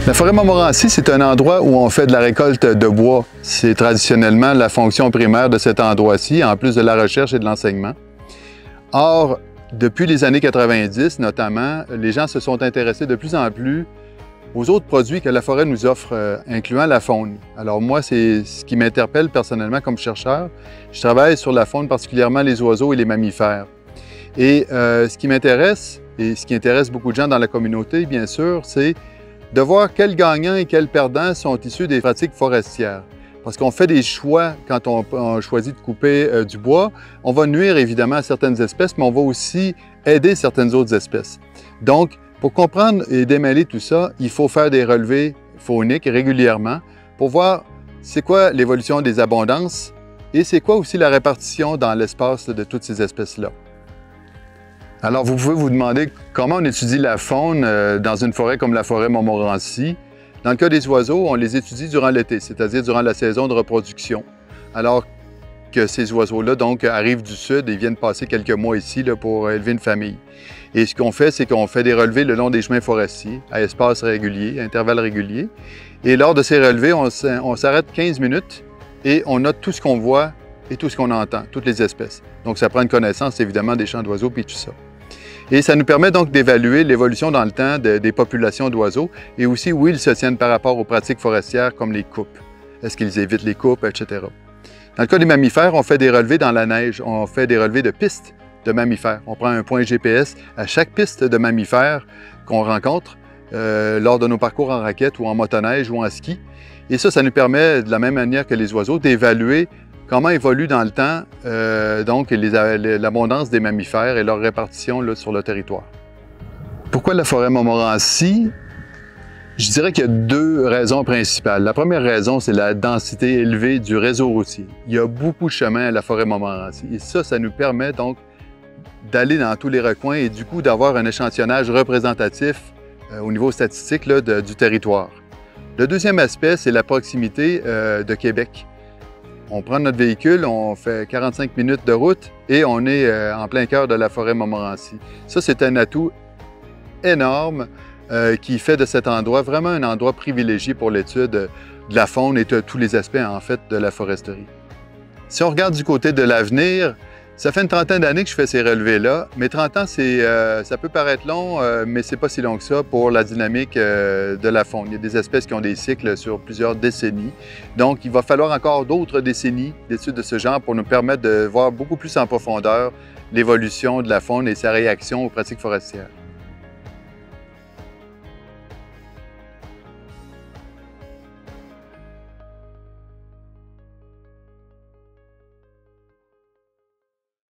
La forêt Montmorency, c'est un endroit où on fait de la récolte de bois. C'est traditionnellement la fonction primaire de cet endroit-ci, en plus de la recherche et de l'enseignement. Or, depuis les années 90 notamment, les gens se sont intéressés de plus en plus aux autres produits que la forêt nous offre, incluant la faune. Alors moi, c'est ce qui m'interpelle personnellement comme chercheur. Je travaille sur la faune, particulièrement les oiseaux et les mammifères. Et ce qui m'intéresse, et ce qui intéresse beaucoup de gens dans la communauté, bien sûr, c'est de voir quels gagnants et quels perdants sont issus des pratiques forestières. Parce qu'on fait des choix quand on choisit de couper du bois. On va nuire évidemment à certaines espèces, mais on va aussi aider certaines autres espèces. Donc, pour comprendre et démêler tout ça, il faut faire des relevés fauniques régulièrement pour voir c'est quoi l'évolution des abondances et c'est quoi aussi la répartition dans l'espace de toutes ces espèces-là. Alors, vous pouvez vous demander comment on étudie la faune dans une forêt comme la forêt Montmorency. Dans le cas des oiseaux, on les étudie durant l'été, c'est-à-dire durant la saison de reproduction. Alors que ces oiseaux-là, donc, arrivent du sud et viennent passer quelques mois ici là, pour élever une famille. Et ce qu'on fait, c'est qu'on fait des relevés le long des chemins forestiers, à espaces réguliers, à intervalles réguliers. Et lors de ces relevés, on s'arrête 15 minutes et on note tout ce qu'on voit et tout ce qu'on entend, toutes les espèces. Donc, ça prend une connaissance, évidemment, des chants d'oiseaux et tout ça. Et ça nous permet donc d'évaluer l'évolution dans le temps des populations d'oiseaux et aussi où ils se tiennent par rapport aux pratiques forestières comme les coupes. Est-ce qu'ils évitent les coupes, etc. Dans le cas des mammifères, on fait des relevés dans la neige, on fait des relevés de pistes de mammifères. On prend un point GPS à chaque piste de mammifères qu'on rencontre lors de nos parcours en raquette ou en motoneige ou en ski. Et ça nous permet, de la même manière que les oiseaux, d'évaluer comment évolue dans le temps donc l'abondance des mammifères et leur répartition là, sur le territoire. Pourquoi la forêt Montmorency? Je dirais qu'il y a deux raisons principales. La première raison, c'est la densité élevée du réseau routier. Il y a beaucoup de chemins à la forêt Montmorency et ça nous permet donc d'aller dans tous les recoins et du coup d'avoir un échantillonnage représentatif au niveau statistique là, du territoire. Le deuxième aspect, c'est la proximité de Québec. On prend notre véhicule, on fait 45 minutes de route et on est en plein cœur de la forêt Montmorency. Ça, c'est un atout énorme qui fait de cet endroit vraiment un endroit privilégié pour l'étude de la faune et de tous les aspects, en fait, de la foresterie. Si on regarde du côté de l'avenir, ça fait une trentaine d'années que je fais ces relevés-là, mais 30 ans, ça peut paraître long, mais c'est pas si long que ça pour la dynamique de la faune. Il y a des espèces qui ont des cycles sur plusieurs décennies. Donc, il va falloir encore d'autres décennies d'études de ce genre pour nous permettre de voir beaucoup plus en profondeur l'évolution de la faune et sa réaction aux pratiques forestières.